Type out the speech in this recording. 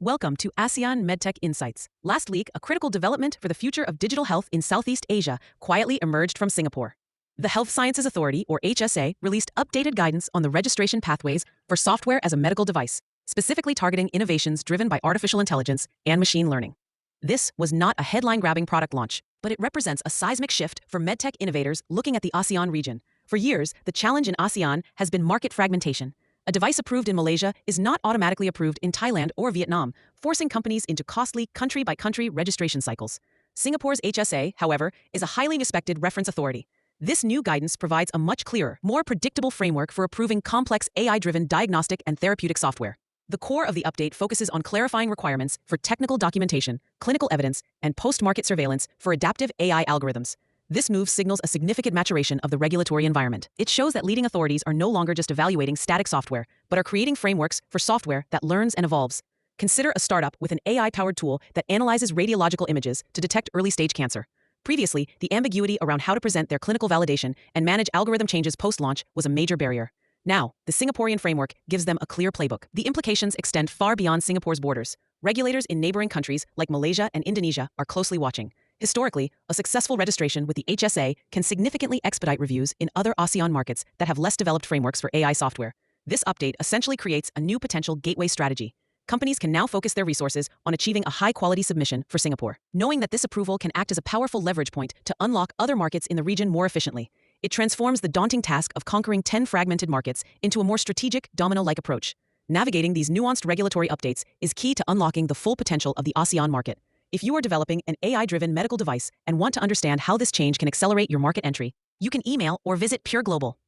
Welcome to ASEAN MedTech Insights. Last week, a critical development for the future of digital health in Southeast Asia quietly emerged from Singapore. The Health Sciences Authority, or HSA, released updated guidance on the registration pathways for software as a medical device, specifically targeting innovations driven by artificial intelligence and machine learning. This was not a headline-grabbing product launch, but it represents a seismic shift for medtech innovators looking at the ASEAN region. For years, the challenge in ASEAN has been market fragmentation. A device approved in Malaysia is not automatically approved in Thailand or Vietnam, forcing companies into costly country-by-country registration cycles. Singapore's HSA, however, is a highly respected reference authority. This new guidance provides a much clearer, more predictable framework for approving complex AI-driven diagnostic and therapeutic software. The core of the update focuses on clarifying requirements for technical documentation, clinical evidence, and post-market surveillance for adaptive AI algorithms. This move signals a significant maturation of the regulatory environment. It shows that leading authorities are no longer just evaluating static software, but are creating frameworks for software that learns and evolves. Consider a startup with an AI-powered tool that analyzes radiological images to detect early-stage cancer. Previously, the ambiguity around how to present their clinical validation and manage algorithm changes post-launch was a major barrier. Now, the Singaporean framework gives them a clear playbook. The implications extend far beyond Singapore's borders. Regulators in neighboring countries like Malaysia and Indonesia are closely watching. Historically, a successful registration with the HSA can significantly expedite reviews in other ASEAN markets that have less developed frameworks for AI software. This update essentially creates a new potential gateway strategy. Companies can now focus their resources on achieving a high-quality submission for Singapore, knowing that this approval can act as a powerful leverage point to unlock other markets in the region more efficiently. It transforms the daunting task of conquering 10 fragmented markets into a more strategic, domino-like approach. Navigating these nuanced regulatory updates is key to unlocking the full potential of the ASEAN market. If you are developing an AI-driven medical device and want to understand how this change can accelerate your market entry, you can email or visit Pure Global.